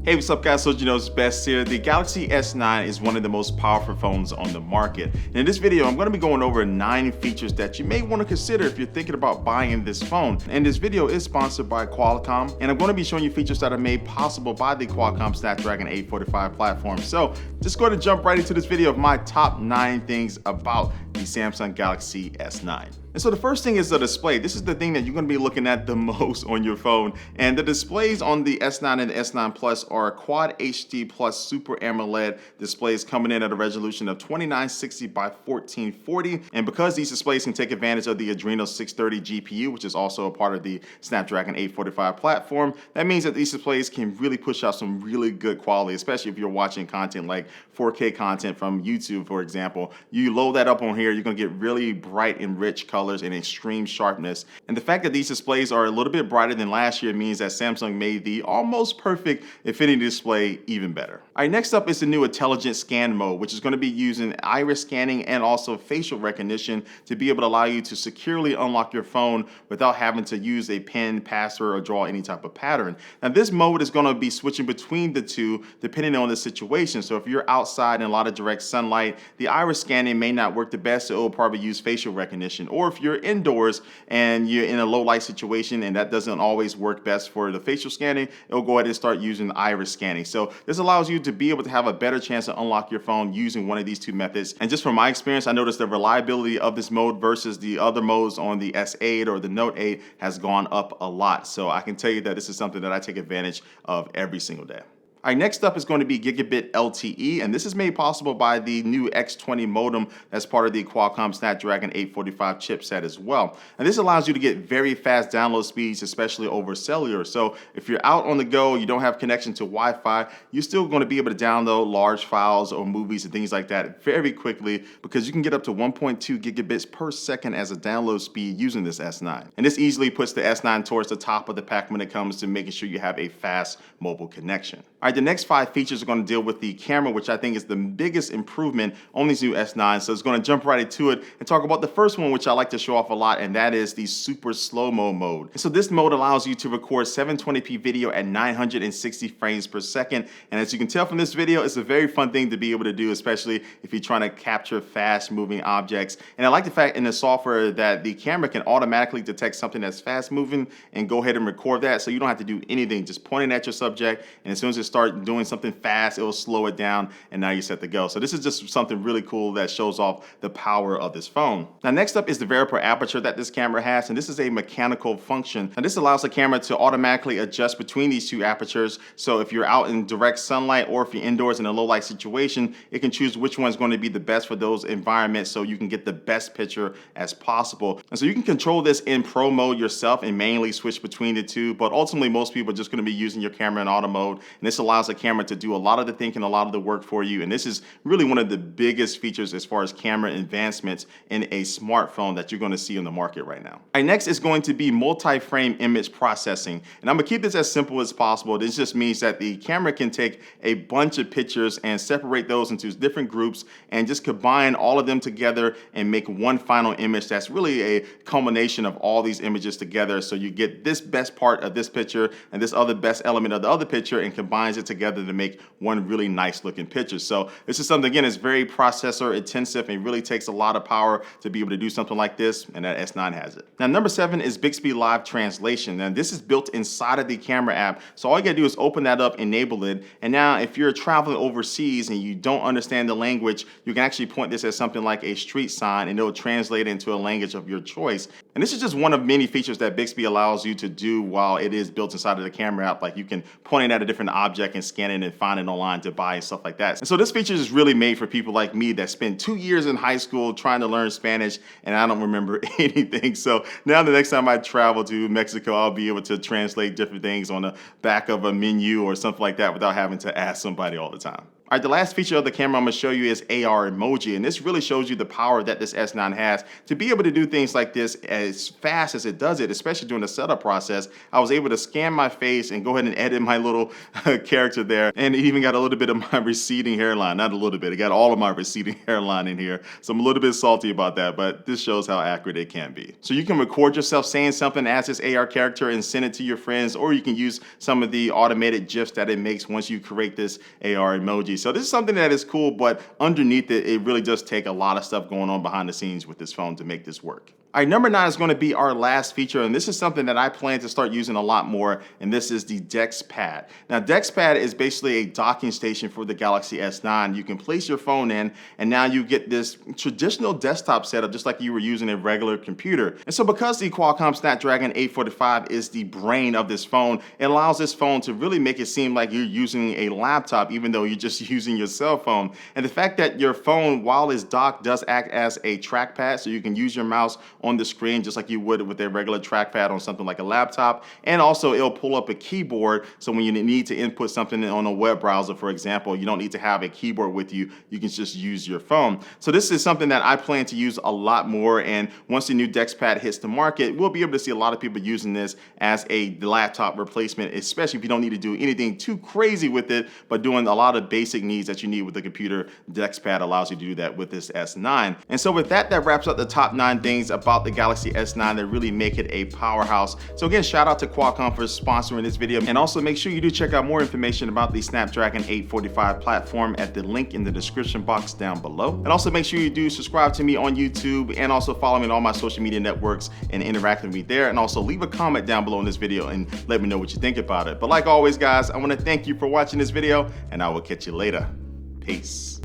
Hey, what's up guys? So you know it's best here. The Galaxy S9 is one of the most powerful phones on the market. And in this video, I'm going to be going over 9 features that you may want to consider if you're thinking about buying this phone. And this video is sponsored by Qualcomm, and I'm going to be showing you features that are made possible by the Qualcomm Snapdragon 845 platform. So just going to jump right into this video of my top 9 things about the Samsung Galaxy S9. And so the first thing is the display. This is the thing that you're going to be looking at the most on your phone. And the displays on the S9 and the S9 Plus are Quad HD Plus Super AMOLED displays coming in at a resolution of 2960 by 1440. And because these displays can take advantage of the Adreno 630 GPU, which is also a part of the Snapdragon 845 platform, that means that these displays can really push out some really good quality, especially if you're watching content like 4K content from YouTube, for example. You load that up on here, you're going to get really bright and rich colors and extreme sharpness. And the fact that these displays are a little bit brighter than last year means that Samsung made the almost perfect infinity display even better. All right, next up is the new intelligent scan mode, which is going to be using iris scanning and also facial recognition to be able to allow you to securely unlock your phone without having to use a PIN, password, or draw any type of pattern. Now this mode is going to be switching between the two depending on the situation. So if you're outside in a lot of direct sunlight, the iris scanning may not work the best, so it will probably use facial recognition. Or if you're indoors and you're in a low light situation and that doesn't always work best for the facial scanning, it'll go ahead and start using iris scanning. So this allows you to be able to have a better chance to unlock your phone using one of these two methods. And just from my experience, I noticed the reliability of this mode versus the other modes on the S8 or the Note 8 has gone up a lot. So I can tell you that this is something that I take advantage of every single day. All right, next up is going to be gigabit LTE, and this is made possible by the new X20 modem that's part of the Qualcomm Snapdragon 845 chipset as well. And this allows you to get very fast download speeds, especially over cellular. So if you're out on the go, you don't have connection to Wi-Fi, you're still going to be able to download large files or movies and things like that very quickly because you can get up to 1.2 gigabits per second as a download speed using this S9. And this easily puts the S9 towards the top of the pack when it comes to making sure you have a fast mobile connection. All right, the next 5 features are going to deal with the camera, which I think is the biggest improvement on these new S9. So it's going to jump right into it and talk about the first one, which I like to show off a lot, and that is the Super Slow-Mo mode. And so this mode allows you to record 720p video at 960 frames per second. And as you can tell from this video, it's a very fun thing to be able to do, especially if you're trying to capture fast moving objects. And I like the fact in the software that the camera can automatically detect something that's fast moving and go ahead and record that. So you don't have to do anything, just pointing at your subject. And as soon as it starts doing something fast, it will slow it down, and now you're set to go. So this is just something really cool that shows off the power of this phone. Now next up is the variable aperture that this camera has, and this is a mechanical function. And this allows the camera to automatically adjust between these two apertures. So if you're out in direct sunlight or if you're indoors in a low light situation, it can choose which one's going to be the best for those environments so you can get the best picture as possible. And so you can control this in pro mode yourself and manually switch between the two, but ultimately most people are just going to be using your camera in auto mode, and this allows the camera to do a lot of the thinking, a lot of the work for you. And this is really one of the biggest features as far as camera advancements in a smartphone that you're going to see on the market right now. All right, next is going to be multi-frame image processing. And I'm going to keep this as simple as possible. This just means that the camera can take a bunch of pictures and separate those into different groups and just combine all of them together and make one final image that's really a culmination of all these images together. So you get this best part of this picture and this other best element of the other picture and combines it together to make one really nice looking picture. So this is something, again, it's very processor intensive and really takes a lot of power to be able to do something like this, and that S9 has it. Now number 7 is Bixby Live Translation, and this is built inside of the camera app. So all you gotta do is open that up, enable it, and now if you're traveling overseas and you don't understand the language, you can actually point this as something like a street sign and it'll translate it into a language of your choice. And this is just one of many features that Bixby allows you to do while it is built inside of the camera app. Like you can point it at a different object and scan it and find it online to buy and stuff like that. And so this feature is really made for people like me that spent 2 years in high school trying to learn Spanish and I don't remember anything. So now the next time I travel to Mexico, I'll be able to translate different things on the back of a menu or something like that without having to ask somebody all the time. All right, the last feature of the camera I'm gonna show you is AR Emoji, and this really shows you the power that this S9 has to be able to do things like this as fast as it does it, especially during the setup process. I was able to scan my face and go ahead and edit my little character there, and it even got a little bit of my receding hairline. Not a little bit, it got all of my receding hairline in here, so I'm a little bit salty about that, but this shows how accurate it can be. So you can record yourself saying something as this AR character and send it to your friends, or you can use some of the automated GIFs that it makes once you create this AR emoji. So this is something that is cool, but underneath it, it really does take a lot of stuff going on behind the scenes with this phone to make this work. All right, number 9 is going to be our last feature, and this is something that I plan to start using a lot more, and this is the DexPad. Now, DexPad is basically a docking station for the Galaxy S9. You can place your phone in, and now you get this traditional desktop setup, just like you were using a regular computer. And so because the Qualcomm Snapdragon 845 is the brain of this phone, it allows this phone to really make it seem like you're using a laptop, even though you're just using your cell phone. And the fact that your phone, while it's docked, does act as a trackpad, so you can use your mouse on the screen just like you would with a regular trackpad on something like a laptop. And also it'll pull up a keyboard, so when you need to input something on a web browser, for example, you don't need to have a keyboard with you. You can just use your phone. So this is something that I plan to use a lot more, and once the new DexPad hits the market, we'll be able to see a lot of people using this as a laptop replacement, especially if you don't need to do anything too crazy with it, but doing a lot of basic needs that you need with the computer. DexPad allows you to do that with this S9. And so with that, that wraps up the top 9 things about the Galaxy S9 that really make it a powerhouse. So again, shout out to Qualcomm for sponsoring this video, and also make sure you do check out more information about the Snapdragon 845 platform at the link in the description box down below. And also make sure you do subscribe to me on YouTube, and also follow me on all my social media networks and interact with me there, and also leave a comment down below in this video and let me know what you think about it. But like always, guys, I want to thank you for watching this video, and I will catch you later. Peace.